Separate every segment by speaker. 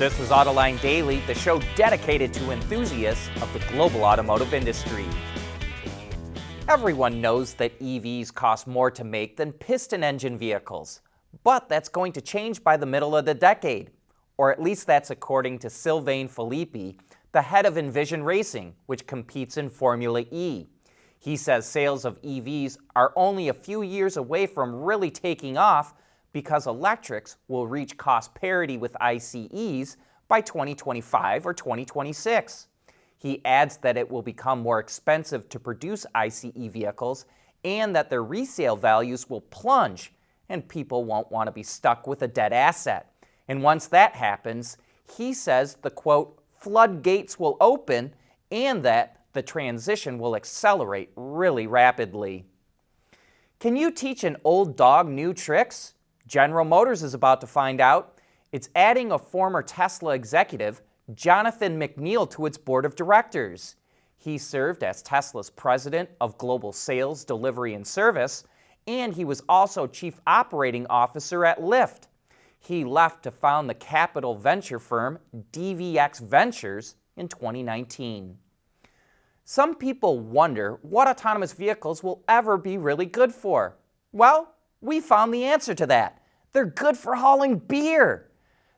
Speaker 1: This is Autoline Daily, the show dedicated to enthusiasts of the global automotive industry. Everyone knows that EVs cost more to make than piston engine vehicles, but that's going to change by the middle of the decade, or at least that's according to Sylvain Philippe, the head of Envision Racing, which competes in Formula E. He says sales of EVs are only a few years away from really taking off because electrics will reach cost parity with ICEs by 2025 or 2026. He adds that it will become more expensive to produce ICE vehicles and that their resale values will plunge and people won't want to be stuck with a dead asset. And once that happens, he says the quote, floodgates will open and that the transition will accelerate really rapidly. Can you teach an old dog new tricks? General Motors is about to find out. It's adding a former Tesla executive, Jonathan McNeil, to its board of directors. He served as Tesla's president of global sales, delivery, and service, and he was also chief operating officer at Lyft. He left to found the capital venture firm DVX Ventures in 2019. Some people wonder what autonomous vehicles will ever be really good for. Well, we found the answer to that. They're good for hauling beer.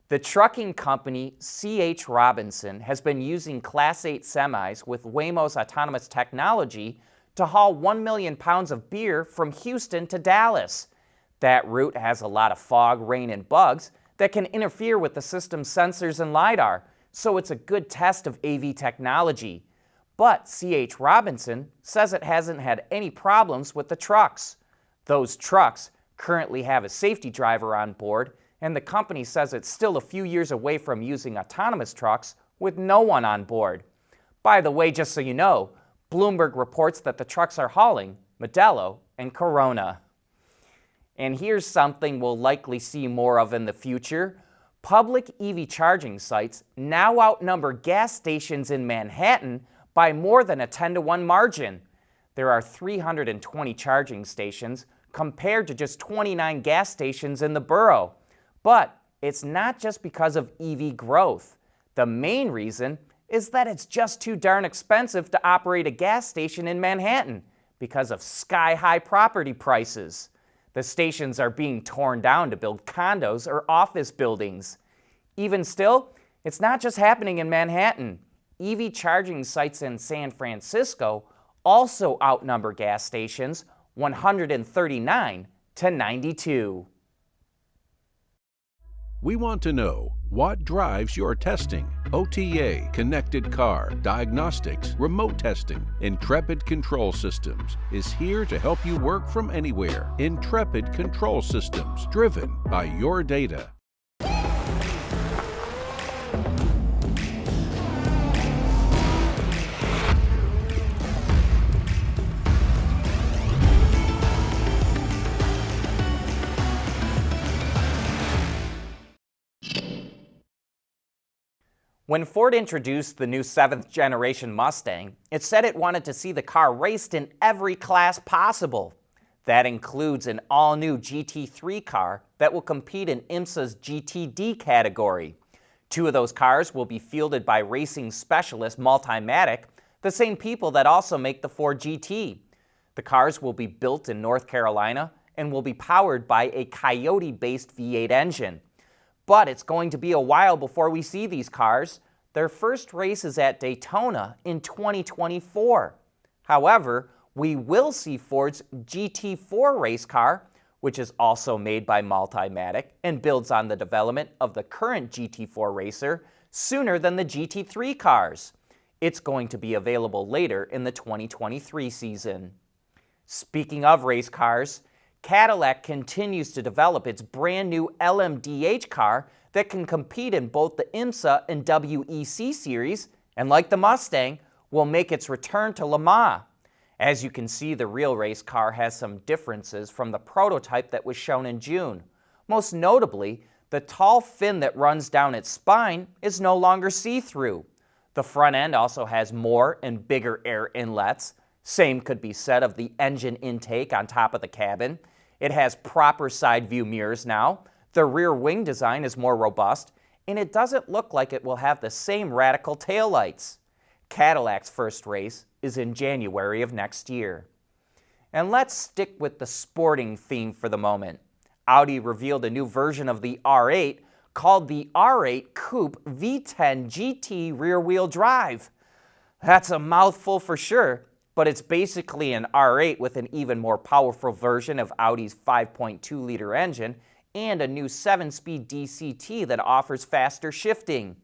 Speaker 1: The trucking company C.H. Robinson has been using Class 8 semis with Waymo's autonomous technology to haul 1 million pounds of beer from Houston to Dallas. That route has a lot of fog, rain, and bugs that can interfere with the system's sensors and LiDAR, so it's a good test of AV technology. But C.H. Robinson says it hasn't had any problems with the trucks. Those trucks currently have a safety driver on board, and the company says it's still a few years away from using autonomous trucks with no one on board. By the way, just so you know, Bloomberg reports that the trucks are hauling Modelo and Corona. And here's something we'll likely see more of in the future. Public EV charging sites now outnumber gas stations in Manhattan by more than a 10-to-1 margin. There are 320 charging stations compared to just 29 gas stations in the borough. But it's not just because of EV growth. The main reason is that it's just too darn expensive to operate a gas station in Manhattan because of sky-high property prices. The stations are being torn down to build condos or office buildings. Even still, it's not just happening in Manhattan. EV charging sites in San Francisco also outnumber gas stations 139 to 92.
Speaker 2: We want to know what drives your testing. OTA, connected car, diagnostics, remote testing. Intrepid Control Systems is here to help you work from anywhere. Intrepid Control Systems, driven by your data.
Speaker 1: When Ford introduced the new 7th generation Mustang, it said it wanted to see the car raced in every class possible. That includes an all-new GT3 car that will compete in IMSA's GTD category. 2 of those cars will be fielded by racing specialist Multimatic, the same people that also make the Ford GT. The cars will be built in North Carolina and will be powered by a Coyote-based V8 engine. But it's going to be a while before we see these cars. Their first race is at Daytona in 2024. However, we will see Ford's GT4 race car, which is also made by Multimatic and builds on the development of the current GT4 racer, sooner than the GT3 cars. It's going to be available later in the 2023 season. Speaking of race cars, Cadillac continues to develop its brand new LMDh car that can compete in both the IMSA and WEC series, and like the Mustang, will make its return to Le Mans. As you can see, the real race car has some differences from the prototype that was shown in June. Most notably, the tall fin that runs down its spine is no longer see-through. The front end also has more and bigger air inlets. Same could be said of the engine intake on top of the cabin. It has proper side view mirrors now. The rear wing design is more robust, and it doesn't look like it will have the same radical taillights. Cadillac's first race is in January of next year. And let's stick with the sporting theme for the moment. Audi revealed a new version of the R8 called the R8 Coupe V10 GT rear-wheel drive. That's a mouthful for sure, but it's basically an R8 with an even more powerful version of Audi's 5.2-liter engine and a new 7-speed DCT that offers faster shifting.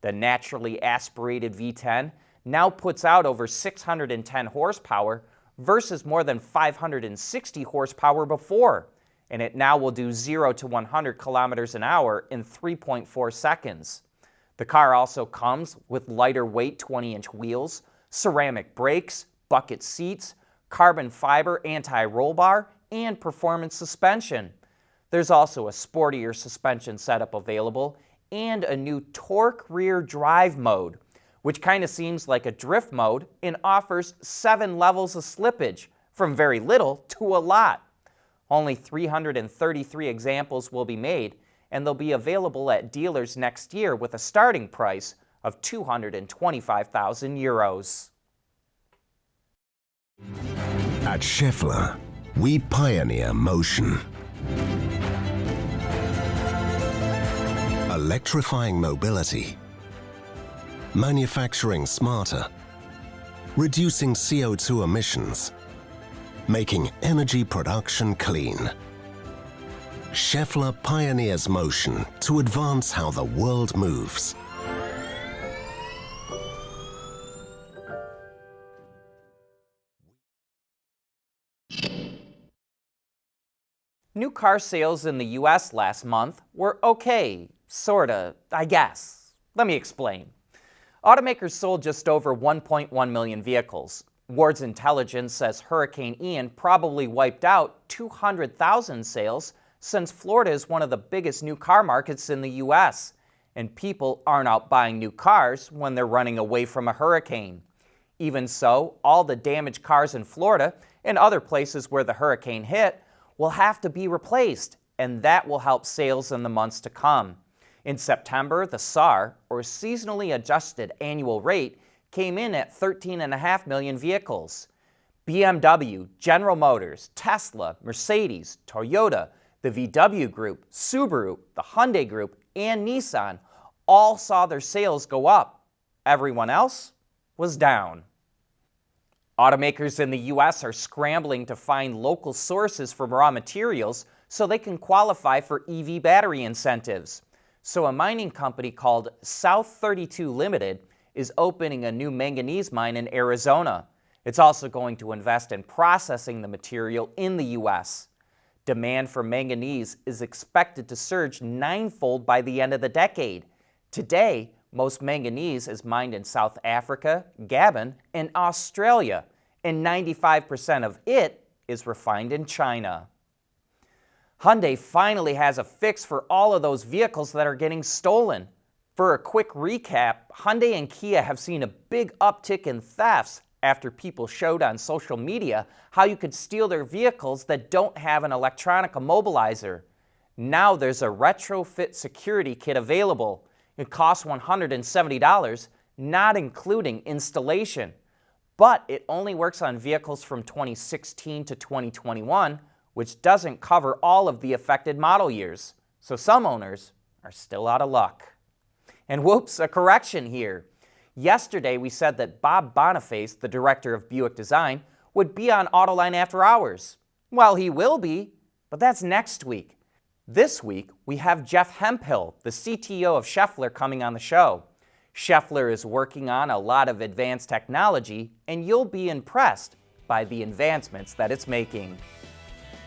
Speaker 1: The naturally aspirated V10 now puts out over 610 horsepower versus more than 560 horsepower before, and it now will do 0 to 100 kilometers an hour in 3.4 seconds. The car also comes with lighter weight 20-inch wheels, ceramic brakes, bucket seats, carbon fiber anti-roll bar, and performance suspension. There's also a sportier suspension setup available and a new torque rear drive mode, which kind of seems like a drift mode and offers 7 levels of slippage, from very little to a lot. Only 333 examples will be made, and they'll be available at dealers next year with a starting price of €225,000.
Speaker 3: At Schaeffler, we pioneer motion. Electrifying mobility, manufacturing smarter, reducing CO2 emissions, making energy production clean. Schaeffler pioneers motion to advance how the world moves.
Speaker 1: New car sales in the US last month were okay, sorta, I guess. Let me explain. Automakers sold just over 1.1 million vehicles. Ward's Intelligence says Hurricane Ian probably wiped out 200,000 sales since Florida is one of the biggest new car markets in the US, and people aren't out buying new cars when they're running away from a hurricane. Even so, all the damaged cars in Florida and other places where the hurricane hit will have to be replaced, and that will help sales in the months to come. In September, the SAAR, or Seasonally Adjusted Annual Rate, came in at 13.5 million vehicles. BMW, General Motors, Tesla, Mercedes, Toyota, the VW Group, Subaru, the Hyundai Group, and Nissan all saw their sales go up. Everyone else was down. Automakers in the US are scrambling to find local sources for raw materials so they can qualify for EV battery incentives. So a mining company called South 32 Limited is opening a new manganese mine in Arizona. It's also going to invest in processing the material in the US. Demand for manganese is expected to surge 9-fold by the end of the decade. Today, most manganese is mined in South Africa, Gabon, and Australia, and 95% of it is refined in China. Hyundai finally has a fix for all of those vehicles that are getting stolen. For a quick recap, Hyundai and Kia have seen a big uptick in thefts after people showed on social media how you could steal their vehicles that don't have an electronic immobilizer. Now there's a retrofit security kit available. It costs $170, not including installation. But it only works on vehicles from 2016 to 2021, which doesn't cover all of the affected model years. So some owners are still out of luck. And whoops, a correction here. Yesterday we said that Bob Boniface, the director of Buick Design, would be on Autoline After Hours. Well, he will be, but that's next week. This week, we have Jeff Hemphill, the CTO of Schaeffler, coming on the show. Schaeffler is working on a lot of advanced technology, and you'll be impressed by the advancements that it's making.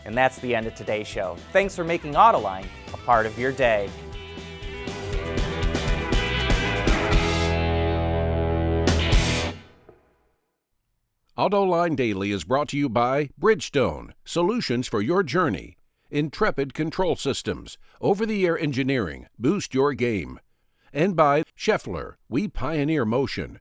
Speaker 1: And that's the end of today's show. Thanks for making Autoline a part of your day.
Speaker 2: Autoline Daily is brought to you by Bridgestone, solutions for your journey. Intrepid Control Systems, over-the-air engineering, boost your game. And by Schaeffler, we pioneer motion.